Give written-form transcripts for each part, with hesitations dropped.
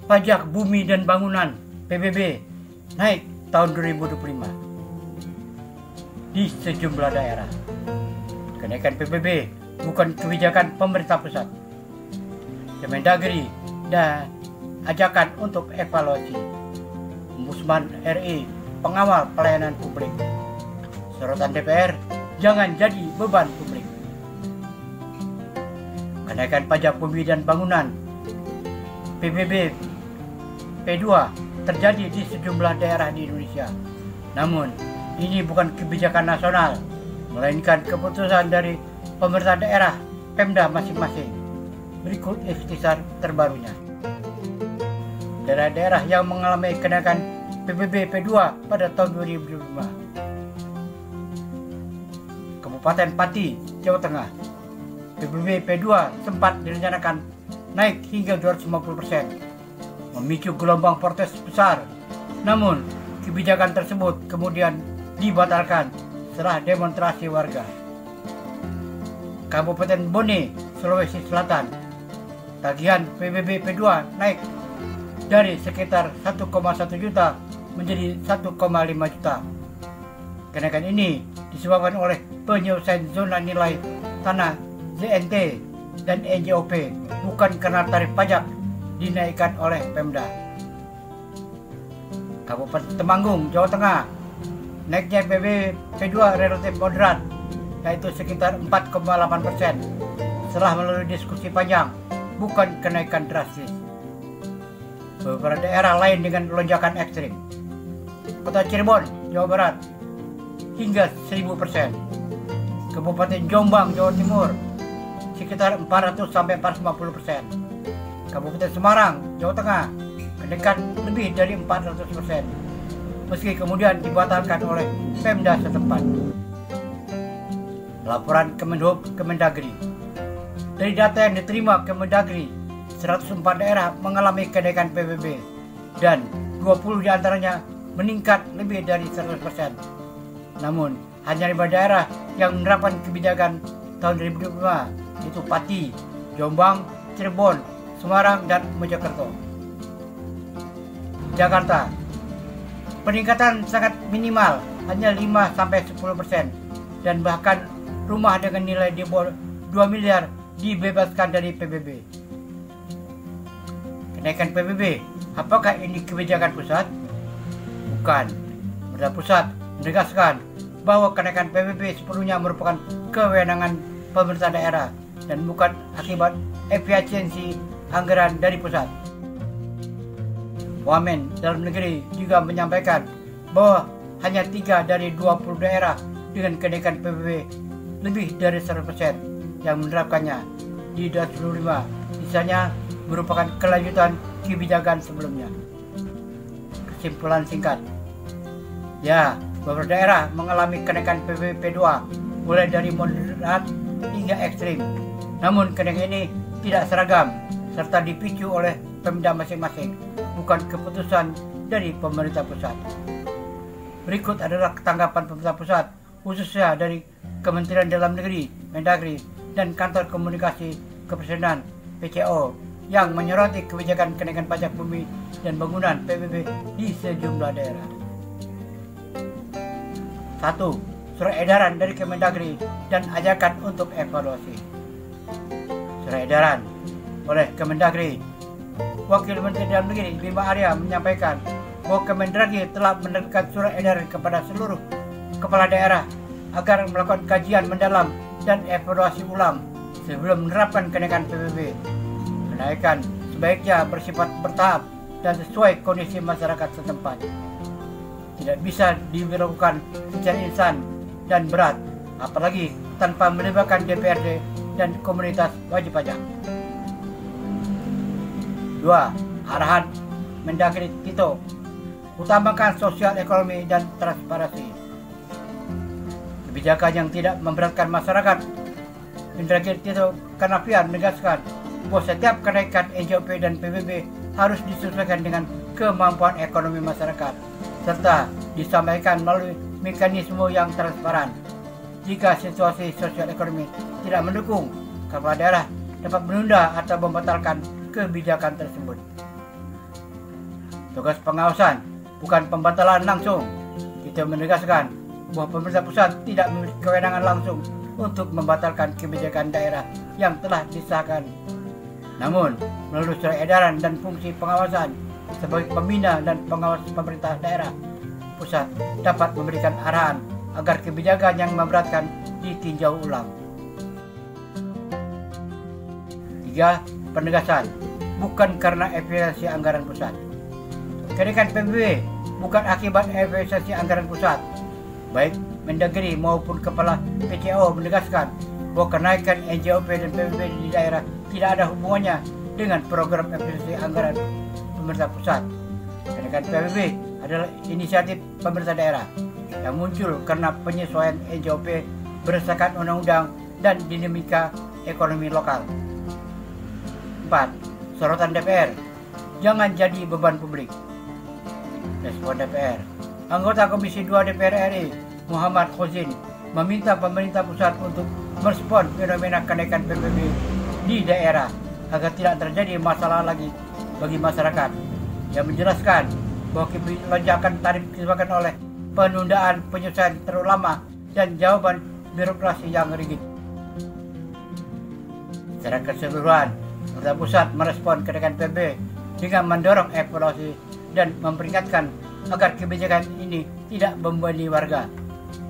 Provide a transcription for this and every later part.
pajak bumi dan bangunan (PBB) naik tahun 2025 di sejumlah daerah. Kenaikan PBB bukan kebijakan pemerintah pusat. Kemendagri dan ajakan untuk evaluasi. Ombudsman RI pengawal pelayanan publik. Sorotan DPR, jangan jadi beban publik. Kenaikan pajak bumi dan bangunan PBB P2 terjadi di sejumlah daerah di Indonesia. Namun, ini bukan kebijakan nasional, melainkan keputusan dari pemerintah daerah Pemda masing-masing. Berikut ikhtisar terbarunya. Daerah-daerah yang mengalami kenaikan PBB P2 pada tahun 2005. Kabupaten Pati, Jawa Tengah. PBB P2 sempat direncanakan naik hingga 250%, memicu gelombang protes besar. Namun, kebijakan tersebut kemudian dibatalkan setelah demonstrasi warga. Kabupaten Bone, Sulawesi Selatan. Tagihan PBB P2 naik dari sekitar 1,1 juta menjadi 1,5 juta. Kenaikan ini disebabkan oleh penyelesaian zona nilai tanah ZNT dan NJOP, bukan karena tarif pajak dinaikkan oleh Pemda. Kabupaten Temanggung, Jawa Tengah. Naiknya PBB P2 relatif moderat, yaitu sekitar 4,8% setelah melalui diskusi panjang, bukan kenaikan drastis. Beberapa daerah lain dengan lonjakan ekstrim. Kota Cirebon, Jawa Barat, hingga 1000%. Kabupaten Jombang, Jawa Timur, sekitar 400-450%. Kabupaten Semarang, Jawa Tengah, kenaikan lebih dari 400%, meski kemudian dibatalkan oleh Pemda setempat. Laporan Kemenhub Kemendagri. Dari data yang diterima Kemendagri, 104 daerah mengalami kenaikan PBB dan 20 diantaranya meningkat lebih dari 100%. Namun, hanya 5 daerah yang menerapkan kebijakan tahun 2025, yaitu Pati, Jombang, Cirebon, Semarang, dan Mojokerto. Jakarta. Peningkatan sangat minimal, hanya 5-10%, dan bahkan rumah dengan nilai di bawah 2 miliar dibebaskan dari PBB. Kenaikan PBB, apakah ini kebijakan pusat? Bukan. Pemerintah pusat menegaskan bahwa kenaikan PBB sepenuhnya merupakan kewenangan pemerintah daerah dan bukan akibat efisiensi anggaran dari pusat. Wamen Dalam Negeri juga menyampaikan bahwa hanya 3 dari 20 daerah dengan kenaikan PBB lebih dari 100% yang menerapkannya di 2025. Sisanya merupakan kelanjutan kebijakan sebelumnya. Kesimpulan singkat. Ya, beberapa daerah mengalami kenaikan PBB P2 mulai dari moderat hingga ekstrim. Namun kenaikan ini tidak seragam serta dipicu oleh Pemda masing-masing, bukan keputusan dari pemerintah pusat. Berikut adalah tanggapan pemerintah pusat, khususnya dari Kementerian Dalam Negeri, Mendagri, dan Kantor Komunikasi Kepresidenan (PCO) yang menyoroti kebijakan kenaikan pajak bumi dan bangunan PBB di sejumlah daerah. 1. Surat edaran dari Kemendagri dan ajakan untuk evaluasi. Surat edaran oleh Kemendagri. Wakil Menteri Dalam Negeri Bima Arya menyampaikan bahwa Kemendagri telah menerbitkan surat edaran kepada seluruh kepala daerah agar melakukan kajian mendalam dan evaluasi ulang sebelum menerapkan kenaikan PBB. Kenaikan sebaiknya bersifat bertahap dan sesuai kondisi masyarakat setempat. Tidak bisa dilakukan secara instan dan berat, apalagi tanpa melibatkan DPRD dan komunitas wajib pajak. 2. Arahan Mendagri Tito, utamakan sosial ekonomi dan transparansi. Kebijakan yang tidak memberatkan masyarakat. Mendagri Tito Karnavian menegaskan bahwa setiap kenaikan NJOP dan PBB harus disesuaikan dengan kemampuan ekonomi masyarakat, serta disampaikan melalui mekanisme yang transparan. Jika situasi sosial ekonomi tidak mendukung, kepala daerah dapat menunda atau membatalkan kebijakan tersebut. Tugas pengawasan bukan pembatalan langsung. Kita menegaskan bahwa pemerintah pusat tidak memiliki kewenangan langsung untuk membatalkan kebijakan daerah yang telah disahkan. Namun, melalui surat edaran dan fungsi pengawasan sebagai pembina dan pengawas pemerintah daerah, pusat dapat memberikan arahan agar kebijakan yang memberatkan ditinjau ulang. 3. Penegasan, bukan karena efisiensi anggaran pusat. Kenaikan PBB bukan akibat efisiensi anggaran pusat. Baik Mendagri maupun Kepala PCO menegaskan bahwa kenaikan NJOP dan PBB di daerah tidak ada hubungannya dengan program efisiensi anggaran pemerintah pusat. Kenaikan PBB adalah inisiatif pemerintah daerah yang muncul karena penyesuaian NJOP berdasarkan undang-undang dan dinamika ekonomi lokal. 4. Sorotan DPR, jangan jadi beban publik. Respon DPR. Anggota Komisi 2 DPR RI Muhammad Khozin meminta pemerintah pusat untuk merespon fenomena kenaikan PBB di daerah agar tidak terjadi masalah lagi bagi masyarakat. Ia menjelaskan bahwa lonjakan tarif disebabkan oleh penundaan penyelesaian terlalu lama dan jawaban birokrasi yang rigid. Secara keseluruhan, pemerintah pusat merespon kenaikan PBB dengan mendorong evaluasi dan memperingatkan agar kebijakan ini tidak membebani warga.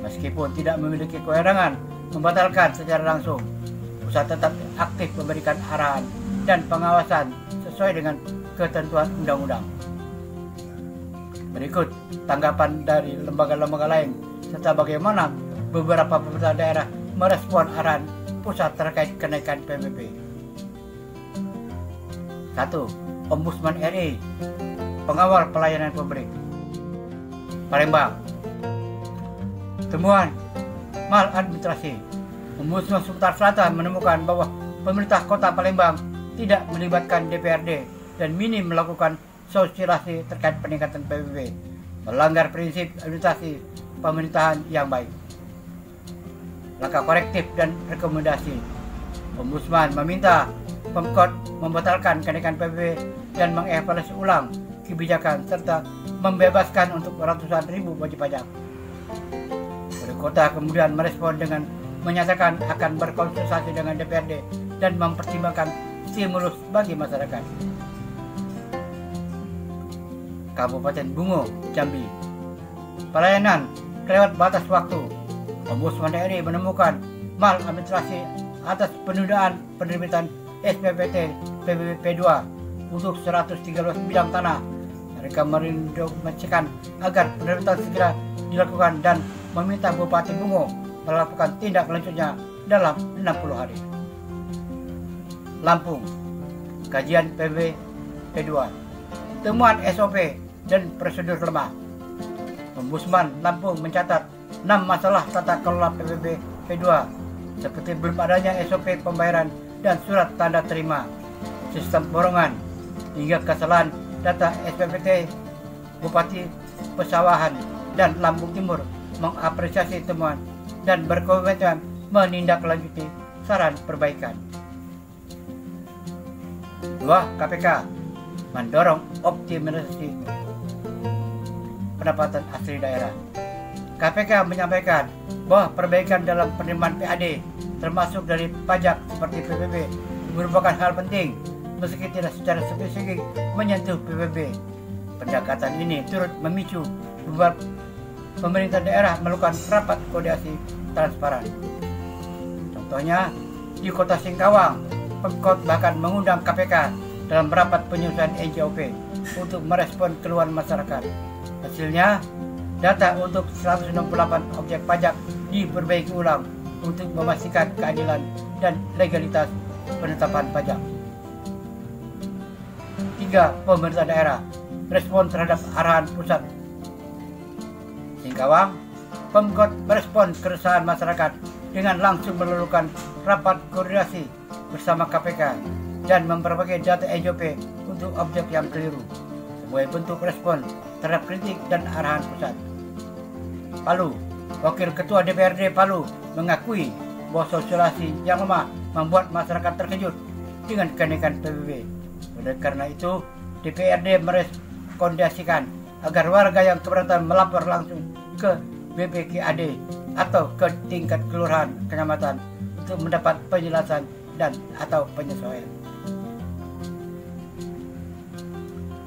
Meskipun tidak memiliki kewenangan membatalkan secara langsung, pusat tetap aktif memberikan arahan dan pengawasan sesuai dengan ketentuan undang-undang. Berikut tanggapan dari lembaga-lembaga lain serta bagaimana beberapa pemerintah daerah merespon arahan pusat terkait kenaikan PBB. 1. Ombudsman RI, pengawal pelayanan publik. Palembang. Temuan maladministrasi. Ombudsman Sumatera Selatan menemukan bahwa pemerintah Kota Palembang tidak melibatkan DPRD dan minim melakukan sosialisasi terkait peningkatan PBB, melanggar prinsip administrasi pemerintahan yang baik. Langkah korektif dan rekomendasi. Ombudsman meminta Pemkot membatalkan kenaikan PBB dan mengevaluasi ulang kebijakan serta membebaskan untuk ratusan ribu wajib pajak. Wali Kota kemudian merespon dengan menyatakan akan berkonsultasi dengan DPRD dan mempertimbangkan stimulus bagi masyarakat. Kabupaten Bungo, Jambi. Pelayanan kelewat batas waktu. Ombudsman RI menemukan maladministrasi atas penundaan penerbitan SPPT PBB P2 untuk 113 bidang tanah. Mereka merekomendasikan agar penerbitan segera dilakukan dan meminta Bupati Bungo melakukan tindak lanjutnya dalam 60 hari. Lampung, kajian PBB P2, temuan SOP dan prosedur lemah. Ombudsman Lampung mencatat 6 masalah tata kelola PBB P2 seperti belum adanya SOP pembayaran dan surat tanda terima, sistem borongan, hingga kesalahan data SPPT. Bupati Pesawahan dan Lampung Timur mengapresiasi temuan dan berkomitmen menindaklanjuti saran perbaikan. 2. KPK mendorong optimalisasi pendapatan asli daerah. KPK menyampaikan bahwa perbaikan dalam penerimaan PAD termasuk dari pajak seperti PBB merupakan hal penting meski tidak secara spesifik menyentuh PBB. Pendekatan ini turut memicu beberapa pemerintah daerah melakukan rapat koordinasi transparan. Contohnya di Kota Singkawang, Pemkot bahkan mengundang KPK dalam rapat penyelesaian NJOP untuk merespon keluhan masyarakat. Hasilnya, data untuk 168 objek pajak diperbaiki ulang untuk memastikan keadilan dan legalitas penetapan pajak. 3. Pemerintah daerah respon terhadap arahan pusat. Singkawang, Pemkot merespon keresahan masyarakat dengan langsung melakukan rapat koordinasi bersama KPK dan memperbaiki data NJOP untuk objek yang keliru sebagai bentuk respon terhadap kritik dan arahan pusat. Palu, Wakil Ketua DPRD Palu mengakui bahwa sosialisasi yang lemah membuat masyarakat terkejut dengan kenaikan PBB. Oleh karena itu, DPRD merespon direkomendasikan agar warga yang keberatan melapor langsung ke BPKAD atau ke tingkat kelurahan kecamatan untuk mendapat penjelasan dan atau penyesuaian.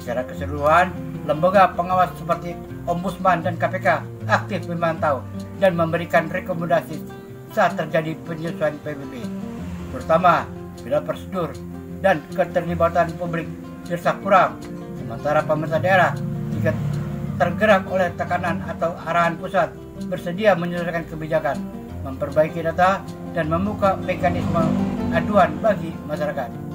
Secara keseluruhan, lembaga pengawas seperti Ombudsman dan KPK aktif memantau dan memberikan rekomendasi saat terjadi penyesuaian PBB, terutama bila prosedur dan keterlibatan publik dirasa kurang, sementara pemerintah daerah jika tergerak oleh tekanan atau arahan pusat bersedia menyesuaikan kebijakan, memperbaiki data, dan membuka mekanisme aduan bagi masyarakat.